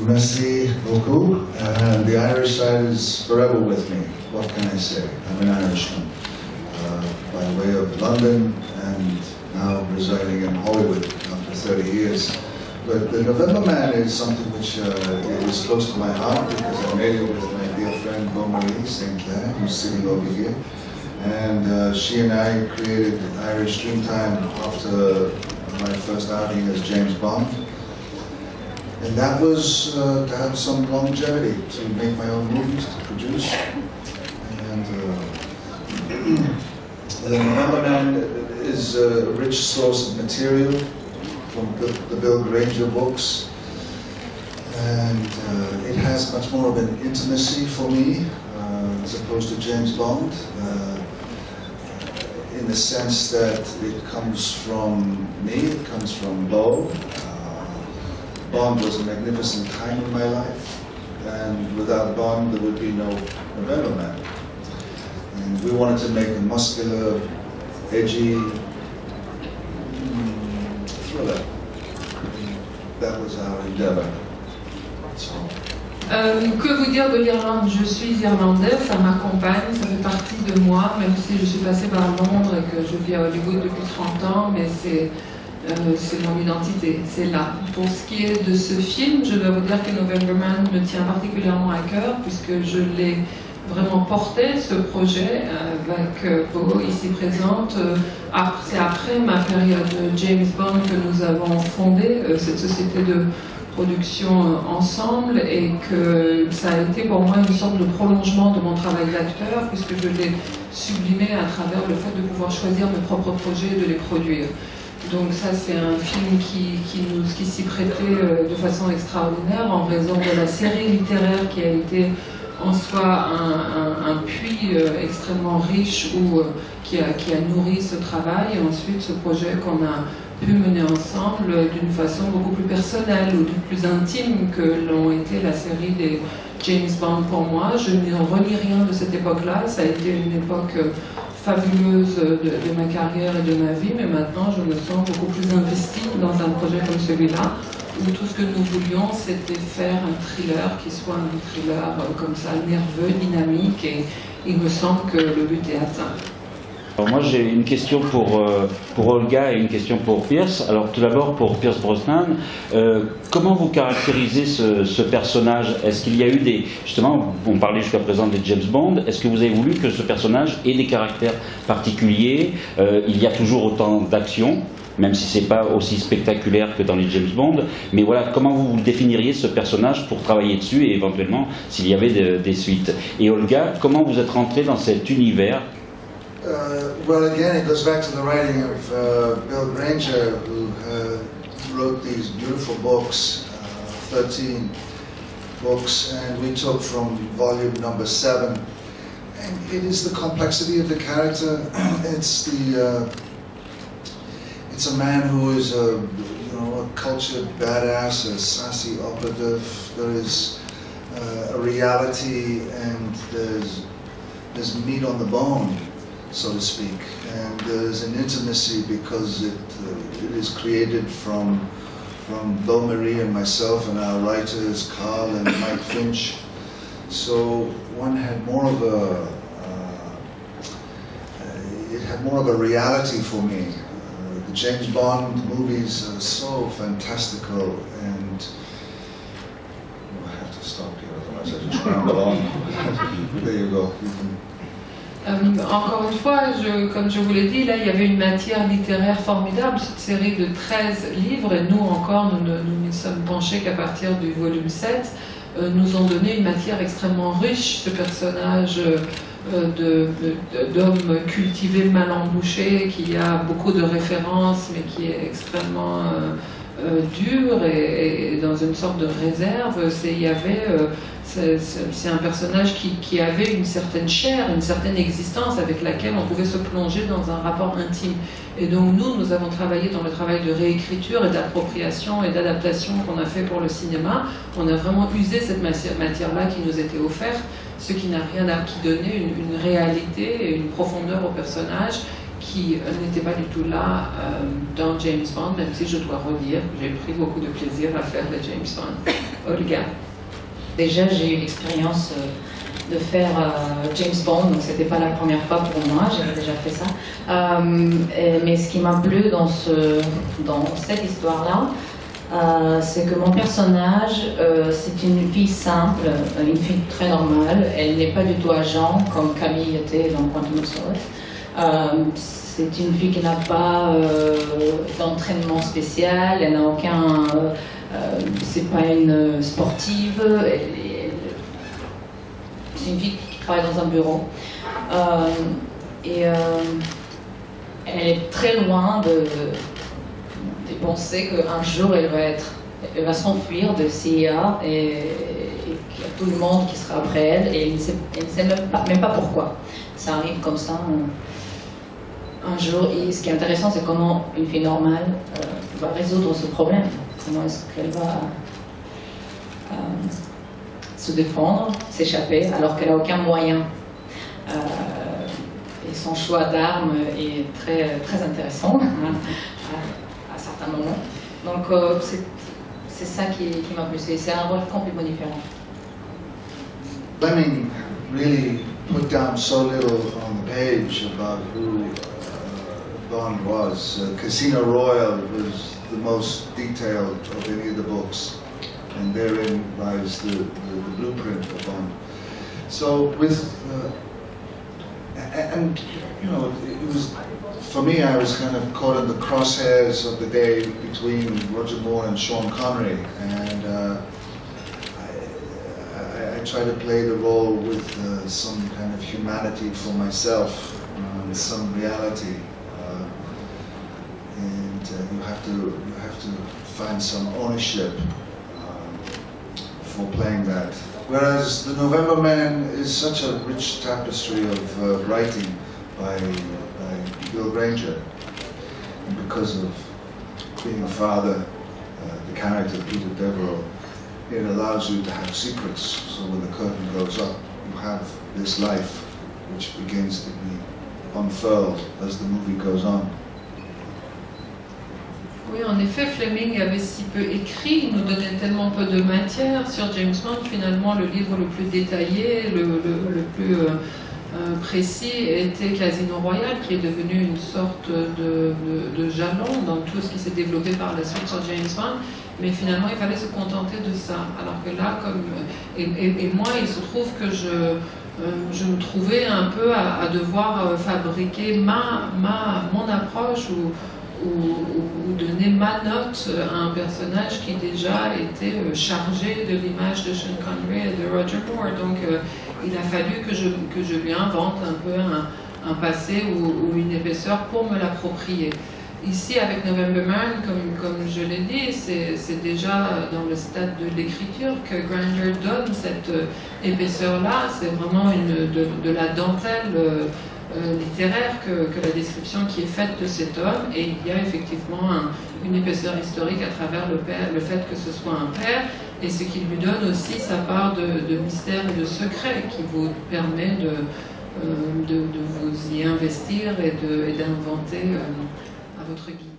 Merci beaucoup. The Irish side is forever with me. What can I say? I'm an Irishman by way of London and now residing in Hollywood after 30 years. But the November Man is something which is close to my heart because I made it with my dear friend Beaumarie St. Clair, who's sitting over here. And she and I created Irish Dreamtime after my first outing as James Bond. And that was to have some longevity, to make my own movies, to produce. And the November Man is a rich source of material from the Bill Granger books. And it has much more of an intimacy for me, as opposed to James Bond, in the sense that it comes from me, it comes from Beau. Bond was a magnificent time in my life, and without Bond there would be no November Man. And we wanted to make a muscular, edgy thriller. That was our endeavor. So. Que vous dire de l'Irlande? Je suis irlandais, ça m'accompagne, ça fait partie de moi, même si je suis passée par Londres et que je vis à Hollywood depuis 30 ans, mais c'est mon identité, c'est là. Pour ce qui est de ce film, je dois vous dire que November Man me tient particulièrement à cœur puisque je l'ai vraiment porté, ce projet, avec Beau ici présente. C'est après ma période James Bond que nous avons fondé cette société de production ensemble et que ça a été pour moi une sorte de prolongement de mon travail d'acteur puisque je l'ai sublimé à travers le fait de pouvoir choisir mes propres projets et de les produire. Donc ça c'est un film qui s'y prêtait de façon extraordinaire en raison de la série littéraire qui a été en soi un puits extrêmement riche qui a nourri ce travail, et ensuite ce projet qu'on a pu mener ensemble d'une façon beaucoup plus personnelle ou plus intime que l'ont été la série des James Bond pour moi. Je ne renie rien de cette époque-là, ça a été une époque fabuleuse de ma carrière et de ma vie, mais maintenant je me sens beaucoup plus investie dans un projet comme celui-là, où tout ce que nous voulions c'était faire un thriller qui soit un thriller comme ça, nerveux, dynamique, et il me semble que le but est atteint. Alors moi j'ai une question pour Olga et une question pour Pierce. Alors tout d'abord pour Pierce Brosnan, comment vous caractérisez ce personnage? Est-ce qu'il y a eu des... Justement, on parlait jusqu'à présent des James Bond, est-ce que vous avez voulu que ce personnage ait des caractères particuliers? Il y a toujours autant d'action, même si c'est pas aussi spectaculaire que dans les James Bond, mais voilà, comment vous définiriez ce personnage pour travailler dessus et éventuellement s'il y avait des suites? Et Olga, comment vous êtes rentrée dans cet univers? Well, again, it goes back to the writing of Bill Granger, who wrote these beautiful books, 13 books, and we took from volume number 7. And it is the complexity of the character. It's a man who is a cultured badass, a sassy operative. There is a reality, and there's meat on the bone, so to speak, and there's an intimacy because it is created from Beaumarie and myself and our writers Carl and Mike Finch. So one had more of a reality for me. The James Bond movies are so fantastical, and I have to stop here, otherwise I just ramble on. There you go. Encore une fois, comme je vous l'ai dit, là il y avait une matière littéraire formidable, cette série de 13 livres, et nous encore, nous ne sommes penchés qu'à partir du volume 7, nous ont donné une matière extrêmement riche, ce personnage d'homme cultivé, mal embouché, qui a beaucoup de références, mais qui est extrêmement dur et dans une sorte de réserve. C'est un personnage qui avait une certaine chair, une certaine existence avec laquelle on pouvait se plonger dans un rapport intime. Et donc nous avons travaillé dans le travail de réécriture et d'appropriation et d'adaptation qu'on a fait pour le cinéma. On a vraiment usé cette matière-là qui nous était offerte, ce qui n'a rien à qui donnait une réalité et une profondeur au personnage qui n'était pas du tout là dans James Bond, même si je dois redire que j'ai pris beaucoup de plaisir à faire le James Bond. Olga. Déjà, j'ai eu l'expérience de faire James Bond, donc c'était pas la première fois pour moi, j'avais déjà fait ça. Mais ce qui m'a plu dans cette histoire-là, c'est que mon personnage, c'est une fille simple, une fille très normale. Elle n'est pas du tout agent comme Camille était dans Quantum of Solace. C'est une fille qui n'a pas d'entraînement spécial, elle n'a aucun... c'est pas une sportive, c'est une fille qui travaille dans un bureau. Elle est très loin de penser qu'un jour elle va s'enfuir de CIA et qu'il y a tout le monde qui sera après elle et elle ne sait même pas pourquoi. Ça arrive comme ça un jour. Et ce qui est intéressant, c'est comment une fille normale va résoudre ce problème. Comment est-ce qu'elle va se défendre, s'échapper, alors qu'elle n'a aucun moyen. Et son choix d'armes est très, très intéressant à certains moments. Donc c'est ça qui m'a plu. C'est un rôle complètement différent. Fleming really put down so little on the page about who Bond was. Casino Royale was the most detailed of any of the books, and therein lies the blueprint of Bond. So with and you know, it was, for me, I was kind of caught in the crosshairs of the day between Roger Moore and Sean Connery, and I tried to play the role with some kind of humanity for myself, some reality, and you have to find some ownership for playing that. Whereas The November Man is such a rich tapestry of writing by Bill Granger, and because of being a father, the character Peter Devereux, it allows you to have secrets. So when the curtain goes up, you have this life which begins to be unfurled as the movie goes on. Oui, en effet, Fleming avait si peu écrit, il nous donnait tellement peu de matière sur James Bond. Finalement, le livre le plus détaillé, le plus précis était Casino Royale, qui est devenu une sorte de jalon dans tout ce qui s'est développé par la suite sur James Bond. Mais finalement, il fallait se contenter de ça. Alors que là, et moi, il se trouve que je me trouvais un peu à devoir fabriquer mon approche ou donner ma note à un personnage qui déjà était chargé de l'image de Sean Connery et de Roger Moore. Donc il a fallu que je lui invente un peu un passé ou une épaisseur pour me l'approprier. Ici, avec November Man, comme je l'ai dit, c'est déjà dans le stade de l'écriture que Granger donne cette épaisseur-là. C'est vraiment de la dentelle littéraire que la description qui est faite de cet homme, et il y a effectivement une épaisseur historique à travers le fait que ce soit un père, et ce qui lui donne aussi sa part de mystère et de secret qui vous permet de vous y investir et d'inventer à votre guise.